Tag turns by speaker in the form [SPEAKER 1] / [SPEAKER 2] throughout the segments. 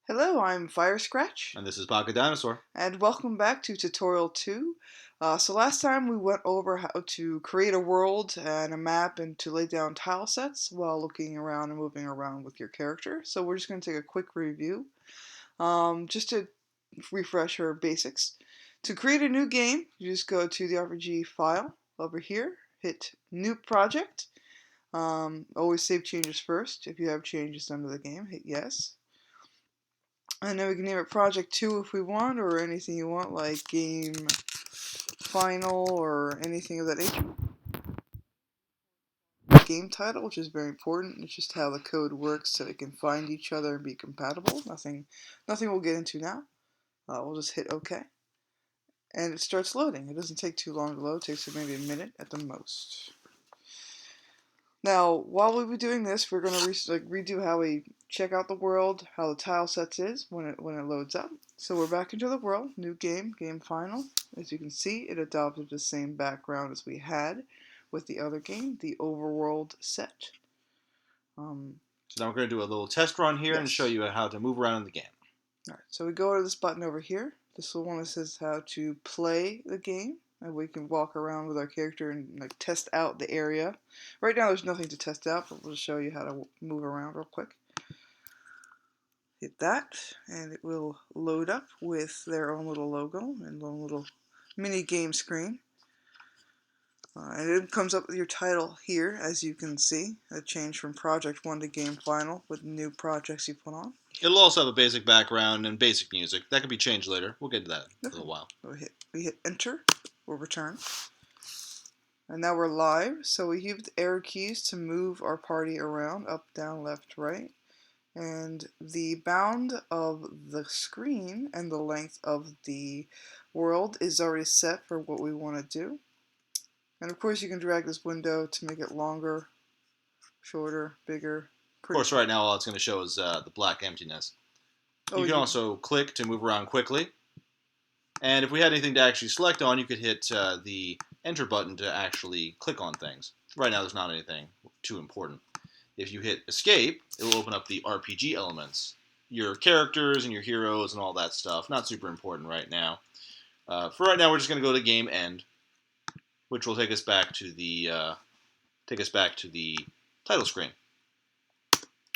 [SPEAKER 1] Hello, I'm Fire Scratch,
[SPEAKER 2] And this is Pocket Dinosaur.
[SPEAKER 1] and welcome back to Tutorial 2. So last time we went over how to create a world and a map and to lay down tile sets while looking around and moving around with your character. So we're just going to take a quick review, just to refresh our basics. To create a new game, you just go to the RPG file over here, hit New Project. Always save changes first. If you have changes done to the game, hit Yes. And then we can name it Project 2 if we want, or anything you want, like Game Final or anything of that nature. Game title, which is very important. It's just how the code works so they can find each other and be compatible. Nothing we'll get into now. We'll just hit OK. And it starts loading. It doesn't take too long to load. It takes maybe a minute at the most. Now, while we'll be doing this, we're going to redo how we check out the world, how the tile sets is when it loads up. So we're back into the world, new game, game final. As you can see, it adopted the same background as we had with the other game, the overworld set.
[SPEAKER 2] So now we're going to do a little test run here and show you how to move around in the game.
[SPEAKER 1] Alright, so we go to this button over here. This one that says how to play the game. And we can walk around with our character and test out the area. Right now there's nothing to test out, but we'll show you how to move around real quick. Hit that, and it will load up with their own little logo and own little mini game screen. And it comes up with your title here, as you can see. A change from Project 1 to Game Final with new projects you put on.
[SPEAKER 2] It'll also have a basic background and basic music. That can be changed later. We'll get to that in a little while.
[SPEAKER 1] We hit Enter, or Return. And now we're live, so we use the arrow keys to move our party around, up, down, left, right. And the bound of the screen and the length of the world is already set for what we want to do. And of course you can drag this window to make it longer, shorter, bigger.
[SPEAKER 2] Of course, right now all it's going to show is the black emptiness. You can also click to move around quickly. And if we had anything to actually select on, you could hit the Enter button to actually click on things. Right now there's not anything too important. If you hit Escape, it will open up the RPG elements. Your characters and your heroes and all that stuff. Not super important right now. For right now, we're just going to go to Game End, which will take us back to the title screen.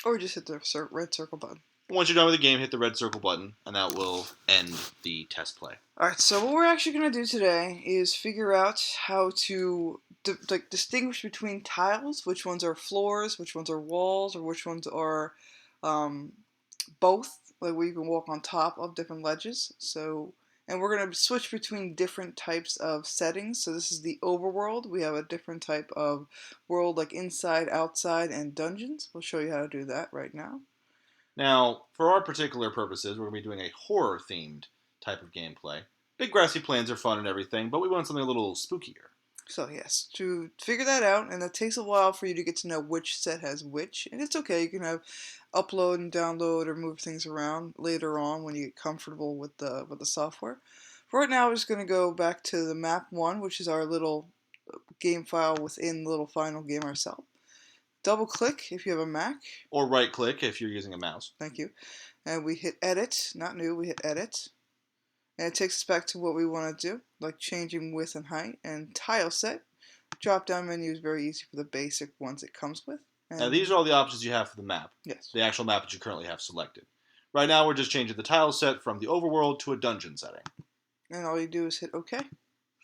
[SPEAKER 1] Or just hit the red circle button.
[SPEAKER 2] Once you're done with the game, hit the red circle button, and that will end the test play.
[SPEAKER 1] Alright, so what we're actually going to do today is figure out how to distinguish between tiles, which ones are floors, which ones are walls, or which ones are both, like where you can walk on top of different ledges. And we're going to switch between different types of settings. So this is the overworld. We have a different type of world like inside, outside, and dungeons. We'll show you how to do that right now.
[SPEAKER 2] Now, for our particular purposes, we're going to be doing a horror-themed type of gameplay. Big grassy plains are fun and everything, but we want something a little spookier.
[SPEAKER 1] So yes, to figure that out, and it takes a while for you to get to know which set has which, and it's okay, you can have upload and download or move things around later on when you get comfortable with the software. For right now, we're just going to go back to the map 1, which is our little game file within the little final game ourselves. Double click if you have a Mac.
[SPEAKER 2] Or right click if you're using a mouse.
[SPEAKER 1] Thank you. And we hit Edit, not New, we hit Edit. And it takes us back to what we want to do, like changing width and height, and tile set. Drop down menu is very easy for the basic ones it comes with. And
[SPEAKER 2] now these are all the options you have for the map.
[SPEAKER 1] Yes.
[SPEAKER 2] The actual map that you currently have selected. Right now we're just changing the tile set from the overworld to a dungeon setting.
[SPEAKER 1] And all you do is hit OK.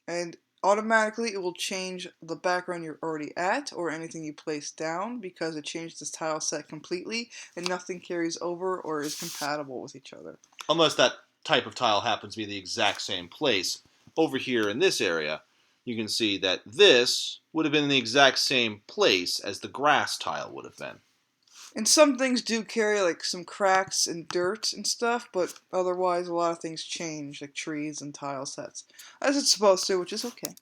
[SPEAKER 1] And automatically it will change the background you're already at or anything you place down because it changed this tile set completely and nothing carries over or is compatible with each other.
[SPEAKER 2] Unless that type of tile happens to be the exact same place. Over here in this area, you can see that this would have been in the exact same place as the grass tile would have been.
[SPEAKER 1] And some things do carry like some cracks and dirt and stuff, but otherwise a lot of things change, like trees and tile sets, as it's supposed to, which is okay.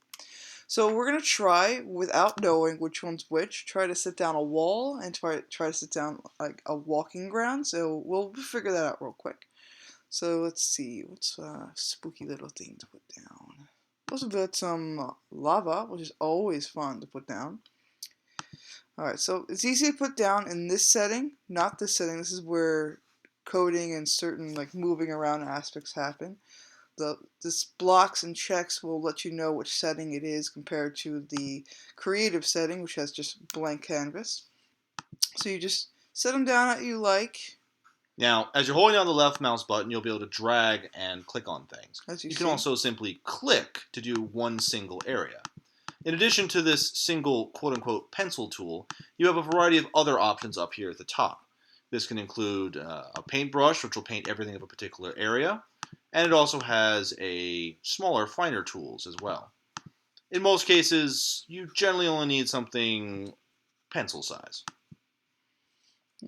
[SPEAKER 1] So we're going to try, without knowing which one's which, try to sit down a wall and try to sit down like a walking ground. So we'll figure that out real quick. So let's see, what's a spooky little thing to put down? Also got some lava, which is always fun to put down. Alright, so it's easy to put down in this setting, not this setting. This is where coding and certain like moving around aspects happen. This blocks and checks will let you know which setting it is compared to the creative setting, which has just blank canvas. So you just set them down that you like,
[SPEAKER 2] Now, as you're holding down the left mouse button, you'll be able to drag and click on things.
[SPEAKER 1] as you
[SPEAKER 2] You can
[SPEAKER 1] see.
[SPEAKER 2] also simply click to do one single area. In addition to this single quote-unquote pencil tool, you have a variety of other options up here at the top. This can include a paintbrush, which will paint everything of a particular area, and it also has a smaller, finer tools as well. In most cases, you generally only need something pencil size.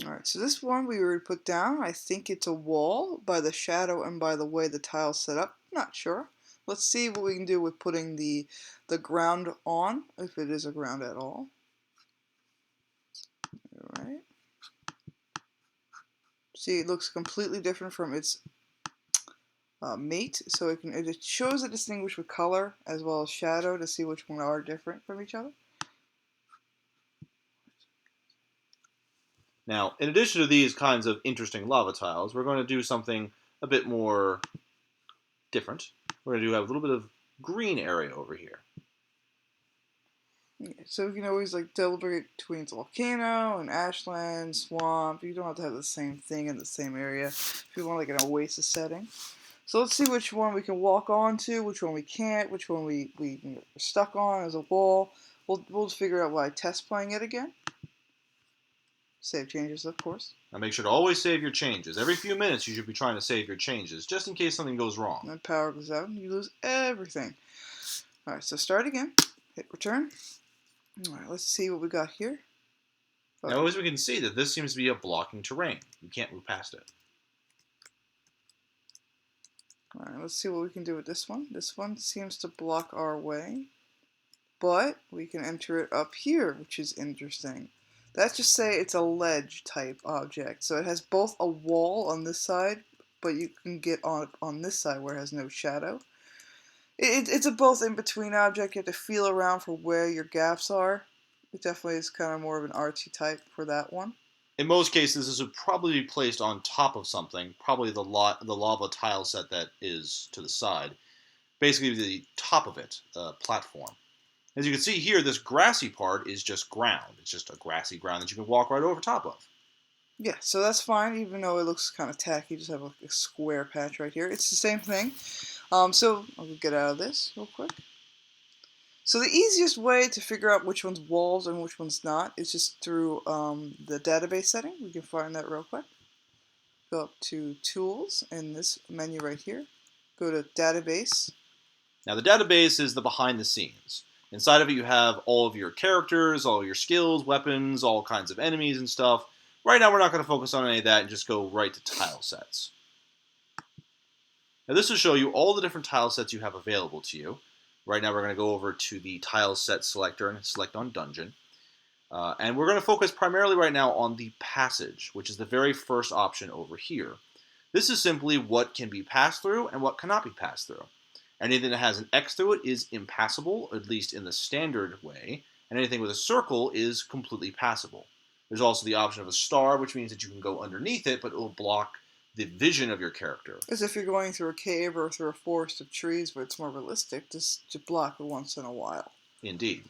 [SPEAKER 1] Alright, so this one we already put down. I think it's a wall by the shadow and by the way the tile's set up. Not sure. Let's see what we can do with putting the ground on, if it is a ground at all. Alright. See, it looks completely different from its mate, so it shows it distinguished with color as well as shadow to see which one are different from each other.
[SPEAKER 2] Now, in addition to these kinds of interesting lava tiles, we're going to do something a bit more different. We're going to have a little bit of green area over here.
[SPEAKER 1] Yeah, so we can always like deliberate between volcano and ashland, swamp. You don't have to have the same thing in the same area if you want like an oasis setting. So let's see which one we can walk onto, which one we can't, which one we're stuck on as a wall. We'll figure out why test playing it again. Save changes, of course.
[SPEAKER 2] Now make sure to always save your changes. Every few minutes you should be trying to save your changes, just in case something goes wrong.
[SPEAKER 1] And then power goes out and you lose everything. Alright, so start again. Hit return. Alright, let's see what we got here.
[SPEAKER 2] Now as we can see, that this seems to be a blocking terrain. You can't move past it.
[SPEAKER 1] Alright, let's see what we can do with this one. This one seems to block our way, but we can enter it up here, which is interesting. Let's just say it's a ledge type object. So it has both a wall on this side, but you can get on this side where it has no shadow. It's a both in between object. You have to feel around for where your gaps are. It definitely is kind of more of an artsy type for that one.
[SPEAKER 2] In most cases, this would probably be placed on top of something, probably the lava tile set that is to the side. Basically, the top of it, platform. As you can see here, this grassy part is just ground. It's just a grassy ground that you can walk right over top of.
[SPEAKER 1] Yeah, so that's fine, even though it looks kind of tacky. Just have a square patch right here. It's the same thing. So I'll get out of this real quick. So the easiest way to figure out which one's walls and which one's not is just through the database setting. We can find that real quick. Go up to Tools in this menu right here. Go to Database.
[SPEAKER 2] Now the database is the behind the scenes. Inside of it you have all of your characters, all your skills, weapons, all kinds of enemies and stuff. Right now we're not going to focus on any of that and just go right to tile sets. Now this will show you all the different tile sets you have available to you. Right now we're going to go over to the tile set selector and select on dungeon. And we're going to focus primarily right now on the passage, which is the very first option over here. This is simply what can be passed through and what cannot be passed through. Anything that has an X through it is impassable, at least in the standard way, and anything with a circle is completely passable. There's also the option of a star, which means that you can go underneath it, but it will block the vision of your character.
[SPEAKER 1] As if you're going through a cave or through a forest of trees where it's more realistic, just to block it once in a while.
[SPEAKER 2] Indeed.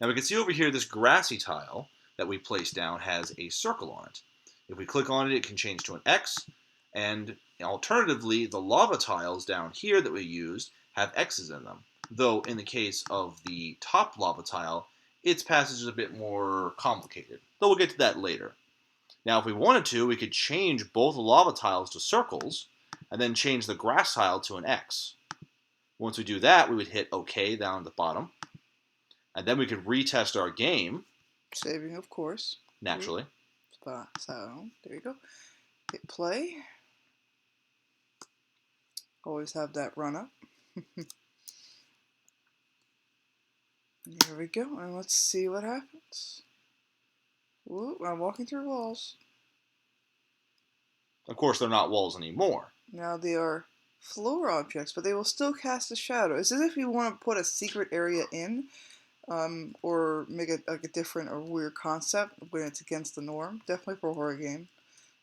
[SPEAKER 2] Now we can see over here this grassy tile that we placed down has a circle on it. If we click on it, it can change to an X, and alternatively, the lava tiles down here that we used have X's in them. Though in the case of the top lava tile, its passage is a bit more complicated. Though we'll get to that later. Now if we wanted to, we could change both the lava tiles to circles, and then change the grass tile to an X. Once we do that, we would hit OK down at the bottom. And then we could retest our game.
[SPEAKER 1] Saving, of course.
[SPEAKER 2] Naturally.
[SPEAKER 1] So, there you go. Hit play. Always have that run up. Here we go, and let's see what happens. Ooh, I'm walking through walls.
[SPEAKER 2] Of course, they're not walls anymore.
[SPEAKER 1] Now they are floor objects, but they will still cast a shadow. It's as if you want to put a secret area in, or make it like a different or weird concept when it's against the norm. Definitely for a horror game.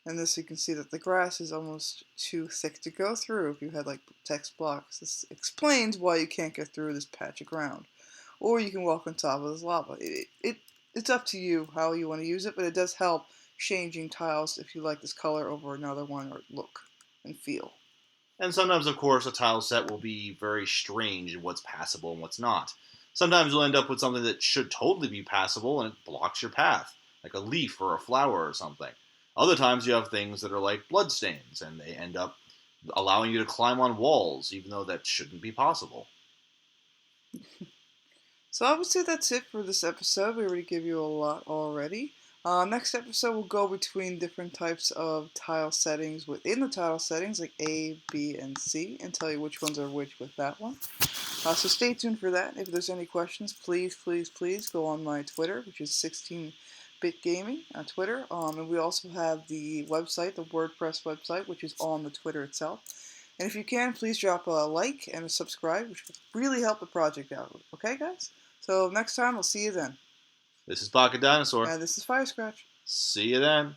[SPEAKER 1] And this you can see that the grass is almost too thick to go through if you had like text blocks. This explains why you can't get through this patch of ground. Or you can walk on top of this lava. It's up to you how you want to use it, but it does help changing tiles if you like this color over another one or look and feel.
[SPEAKER 2] And sometimes, of course, a tile set will be very strange in what's passable and what's not. Sometimes you'll end up with something that should totally be passable and it blocks your path, like a leaf or a flower or something. Other times you have things that are like bloodstains, and they end up allowing you to climb on walls, even though that shouldn't be possible.
[SPEAKER 1] So I would say that's it for this episode. We already give you a lot already. Next episode we'll go between different types of tile settings within the tile settings, like A, B, and C, and tell you which ones are which with that one. So stay tuned for that. If there's any questions, please go on my Twitter, which is 16-bit gaming on Twitter. And we also have the website, the WordPress website, which is on the Twitter itself. And if you can, please drop a like and a subscribe, which would really help the project out. Okay, guys? So next time, I'll see you then.
[SPEAKER 2] This is Pocket Dinosaur.
[SPEAKER 1] And this is Fire Scratch.
[SPEAKER 2] See you then.